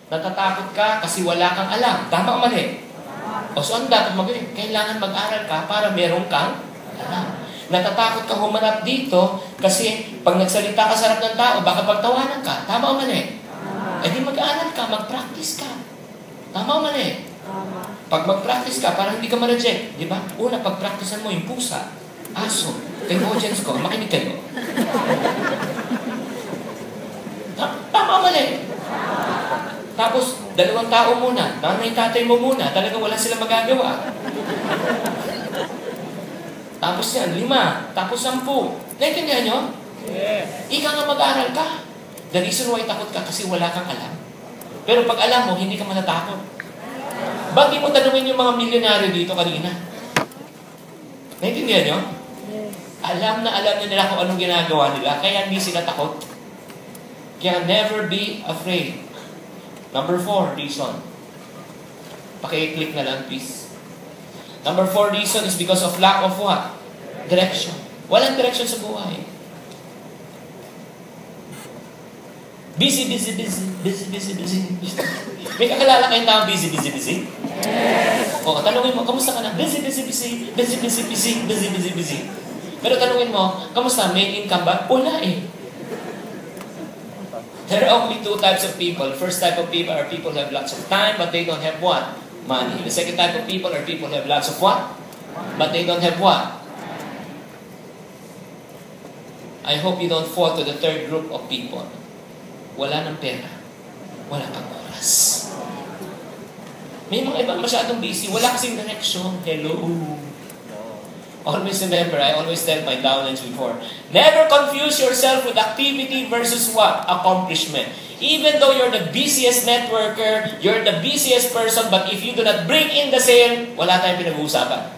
Natatakot ka kasi wala kang alam. Tama o mali? O so, ano dapat magawin? Kailangan mag-aral ka para meron kang alam. Natatakot ka humanap dito kasi pag nagsalita ka sa harap ng tao, baka pagtawanan ka. Tama o mali? Eh di mag-aaral ka, mag-practice ka. Tama o mali? Pag mag-practice ka, parang hindi ka ma-reject. Di ba? Una, pag-practicean mo yung pusa, aso, kayo audience ko, makinig kayo. Tama o mali? Tapos, 2 tao muna, nanay tatay mo muna, talagang wala silang magagawa. Tapos yan, 5, tapos 10. Naintindihan nyo? Yes. Ika nga mag-aral ka. The reason why takot ka kasi wala kang alam. Pero pag alam mo, hindi ka matatakot. Ba't di mo tanungin yung mga milyonaryo dito kanina? Naintindihan nyo? Yes. Alam na nila kung anong ginagawa nila, kaya hindi sila takot. Kaya never be afraid. Number 4 reason. Paki-click na lang, please. Number 4 reason is because of lack of what? Direction. Walang direction sa buhay. Busy. May kakilala kayong tao busy? Yes. O, tanungin mo, kamusta ka na? Busy. Pero tanungin mo, kamusta? May income ba? Wala eh. There are only 2 types of people. First type of people are people who have lots of time, but they don't have what? Money. The second type of people are people who have lots of what? But they don't have what? I hope you don't fall to the third group of people. Wala ng pera. Wala kang oras. May mga iba masyadong busy. Wala kasing direction. Hello. Always remember, I always tell my downlines before, never confuse yourself with activity versus what? Accomplishment. Even though you're the busiest networker, you're the busiest person, but if you do not bring in the sale, wala tayong pinag-uusapan.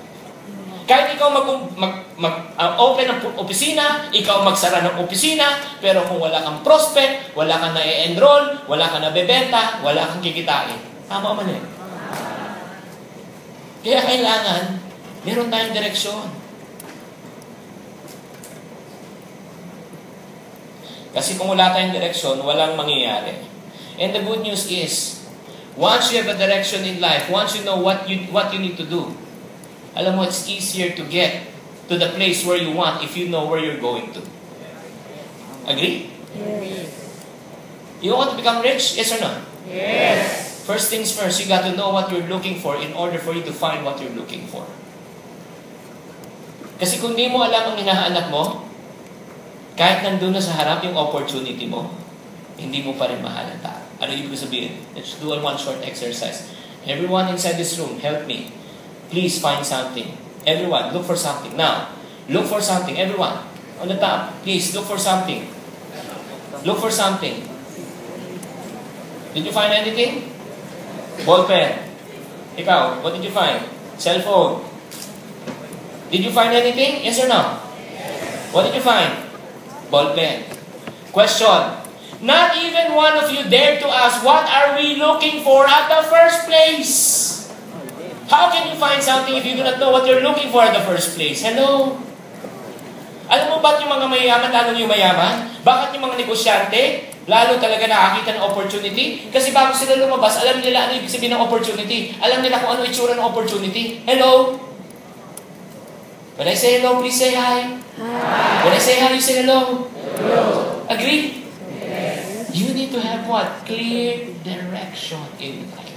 Kahit ikaw mag-open ng opisina, ikaw magsara ng opisina, pero kung wala kang prospect, wala kang na-enroll, wala kang nabebenta, wala kang kikitain. Tama o mali? Kaya kailangan, meron tayong direksyon. Kasi kung wala tayong direksyon, walang mangyayari. And the good news is, once you have a direction in life, once you know what you need to do, alam mo, it's easier to get to the place where you want if you know where you're going to. Agree? Yes. You want to become rich? Yes or no? Yes. First things first, you got to know what you're looking for in order for you to find what you're looking for. Kasi kung di mo alam ang hinahanap mo, kahit nandun na sa harap yung opportunity mo, hindi mo pa rin mahalata. Ano ibig sabihin? Let's do one short exercise. Everyone inside this room, help me. Please find something. Everyone, look for something. Now, look for something. Everyone, on the top, please look for something. Look for something. Did you find anything? Ball pen. Ikaw, what did you find? Cell phone. Did you find anything? Yes or no? What did you find? Ball pen. Question. Not even one of you dared to ask, what are we looking for at the first place? How can you find something if you do not know what you're looking for at the first place? Hello? Alam mo ba't yung mga mayaman, lalo yung mayaman? Bakit yung mga negosyante, lalo talaga nakakita ng opportunity? Kasi bago sila lumabas, alam nila ano ibig sabihin ng opportunity. Alam nila kung ano itsura ng opportunity. Hello? When I say hello, please say hi. Hi. When I say hi, you say hello. Hello. Agree? Yes. You need to have what? Clear direction in life.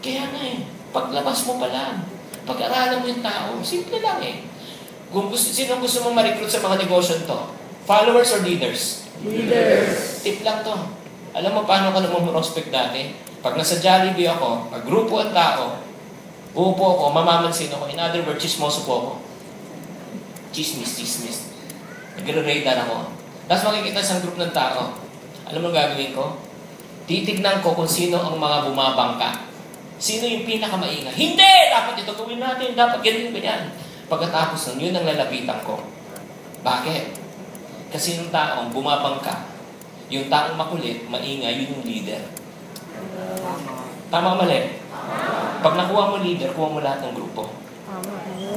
Kaya nga paglabas mo pa lang, pag-aralan mo yung tao, simple lang Kung sino gusto mong ma-recruit sa mga negosyo to? Followers or leaders? Leaders. Tip lang to. Alam mo paano ka naman prospect dati? Pag nasa Jollibee ako, grupo ang tao, uupo ako, mamamansin ako. In other words, chismoso po ako. Chismis. Nagre-radar ako. Tapos makikita sa group ng tao. Alam mo gagawin ko? Titignan ko kung sino ang mga bumabangka. Sino yung pinakamaingat? Hindi! Dapat ito gawin natin. Dapat ganyan. Pagkatapos nun, yun ang lalapitan ko. Bakit? Kasi yung taong bumabangka, yung taong makulit, maingay, yun yung leader. Tama o mali? Pag nakuha mo leader, kuha mo lahat ng grupo.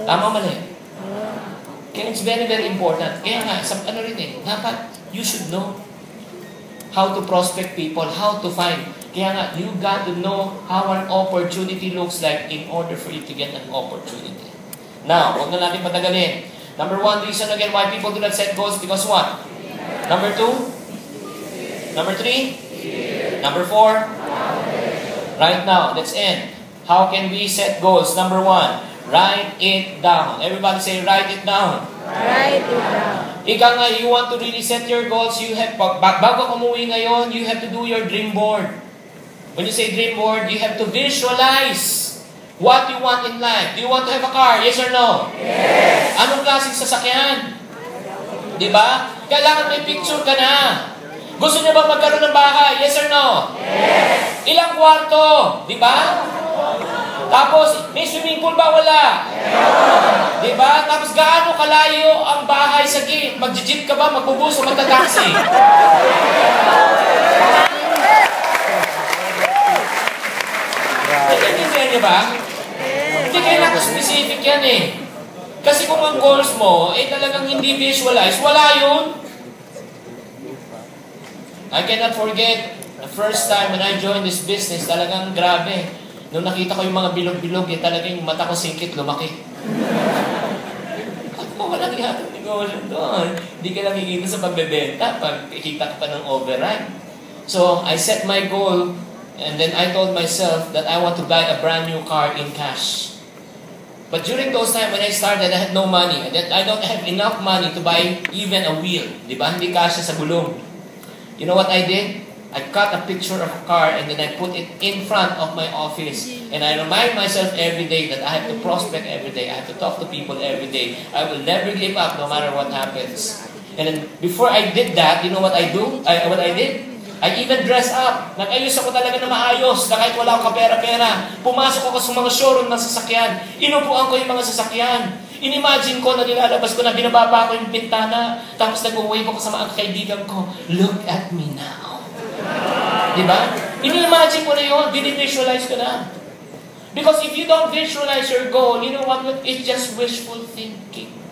Tama o mali? Kaya it's very, very important. Kaya nga, dapat, you should know how to prospect people, how to find. Kaya nga, you got to know how an opportunity looks like in order for you to get an opportunity. Now, huwag na natin patagalin. Number 1 reason again why people do not set goals, because what? Number 2? Number 3? Number 4? Right now, let's end. How can we set goals? Number 1, write it down. Everybody say, write it down. Write it down. Ika nga, you want to really set your goals, you have, bago umuwi ngayon, you have to do your dream board. When you say dream board, you have to visualize what you want in life. Do you want to have a car? Yes or no? Yes. Anong klaseng sasakyan? Diba? Kailangan may picture ka na. Gusto niya ba magkaroon ng bahay? Yes or no? Yes. Ilang kwarto? Diba? Tapos, may swimming pool ba? Wala. Diba? Tapos, gaano kalayo ang bahay sa gate? Mag-jeep ka ba? Magbubus o magta-taxi? Naintindihan niyo ba? Hindi kailangan specific yan eh. Kasi kung ang goals mo, talagang hindi visualize, wala yun. I cannot forget the first time when I joined this business, talagang grabe. Nung nakita ko yung mga bilog-bilog, talagang yung mata ko singkit, lumaki. Ako, walang yatang negosyo doon. Hindi ka lang higit sa pagbebenta, pag kikita ka pa ng override. So, I set my goal, and then I told myself that I want to buy a brand new car in cash. But during those times when I started, I had no money. I don't have enough money to buy even a wheel. Di ba? Hindi kasya sa gulong. You know what I did? I cut a picture of a car and then I put it in front of my office. And I remind myself every day that I have to prospect every day. I have to talk to people every day. I will never give up no matter what happens. And then before I did that, you know what I do? What I did? I even dress up. Nag-ayos ako talaga na maayos na kahit wala akong kapera-pera. Pumasok ako sa mga showroom ng sasakyan. Inupuan ko yung mga sasakyan. Inimagine ko na nilalabas ko na binababa ko yung bintana. Tapos nag-uwave ako sa mga kaibigan ko. Look at me now. Diba? Ini-imagine ko na yun. Dini-visualize ko na. Because if you don't visualize your goal, you know what? It's just wishful thinking.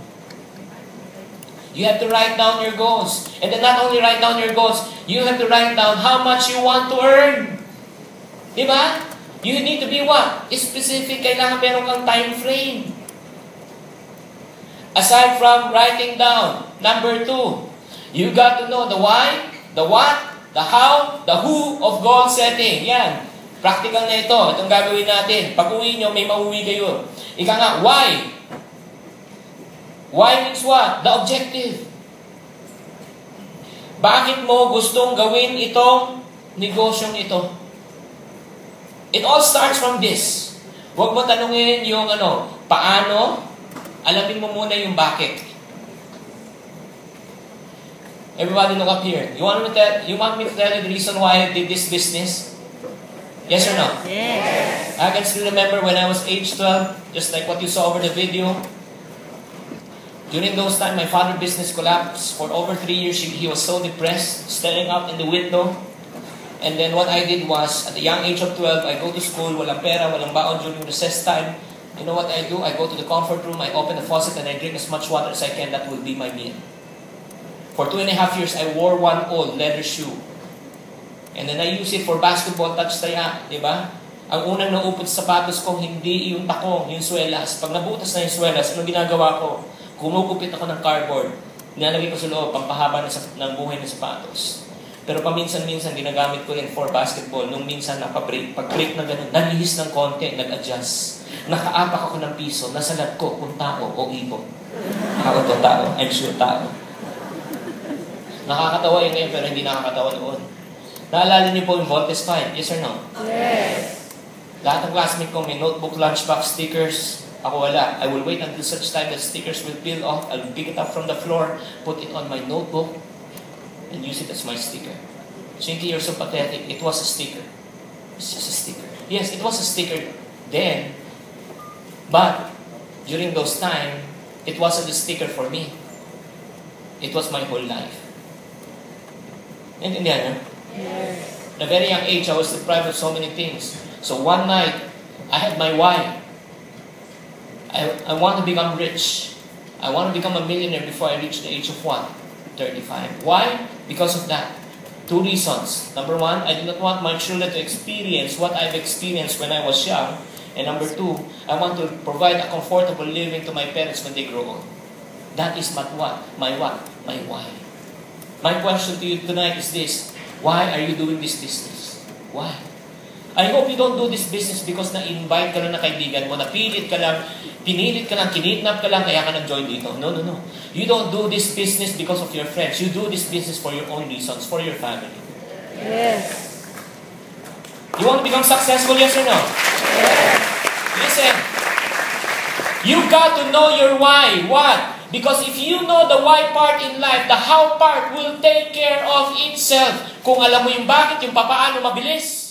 You have to write down your goals. And then not only write down your goals, you have to write down how much you want to earn. Diba? You need to be what? Specific. Kailangan meron kang time frame. Aside from writing down, number 2, you got to know the why, the what, the how, the who of goal setting. Yan. Practical na ito. Itong gagawin natin. Pag uwi nyo, may mauwi kayo. Ika nga, why? Why means what? The objective. Bakit mo gustong gawin itong negosyong ito? It all starts from this. Huwag mo tanungin yung paano. Alamin mo muna yung bakit. Everybody look up here. You want me to tell you the reason why I did this business? Yes or no? Yes. I can still remember when I was age 12, just like what you saw over the video. During those times, my father's business collapsed. For over 3 years, he was so depressed, staring out in the window. And then what I did was, at the young age of 12, I go to school, walang pera, walang baon during recess time. You know what I do? I go to the comfort room, I open the faucet, and I drink as much water as I can. That will be my meal. For 2.5 years, I wore one old leather shoe. And then I use it for basketball touch taya, di ba? Ang unang naupot sa sapatos ko, hindi yung takong, yung swelas. Pag nabutas na yung swelas, anong ginagawa ko? Kumukupit ako ng cardboard. Nilalagay ko sa loob, pampahaba ng buhay ng sapatos. Pero paminsan-minsan, ginagamit ko rin for basketball. Nung minsan, nakabreak. Pag-break na ganun, nalihis ng konti, nag-adjust. Nakaapak ako ng piso, nasa lab ko, kung tao o ibon. Ako to tao, I'm sure tao. Nakakatawa yun ngayon, pero hindi nakakatawa noon. Naalala niyo po yung Voltes 5, yes or no? Yes. Lahat ng classmate ko may notebook, lunchbox, stickers. Ako wala. I will wait until such time that stickers will peel off. I'll pick it up from the floor, put it on my notebook, and use it as my sticker. Shinky, you're so pathetic. It was a sticker. It's just a sticker. Yes, it was a sticker then, but during those time, it wasn't a sticker for me. It was my whole life. Naintindihan niyo? Yes. At a very young age, I was deprived of so many things. So one night, I had my why. I want to become rich. I want to become a millionaire before I reach the age of what? 35. Why? Because of that. To Two reasons. Number one, I do not want my children to experience what I've experienced when I was young. And number two, I want to provide a comfortable living to my parents when they grow old. That is my what? My why. My question to you tonight is this. Why are you doing this business? Why? I hope you don't do this business because na-invite ka lang na kaibigan mo, pinilit ka lang, kinidnap ka lang, kaya ka nag-join dito. No. You don't do this business because of your friends. You do this business for your own reasons, for your family. Yes. You want to become successful, yes or no? Yes. Listen. You got to know your why. What? Because if you know the why part in life, the how part will take care of itself. Kung alam mo yung bakit, yung papaano mabilis.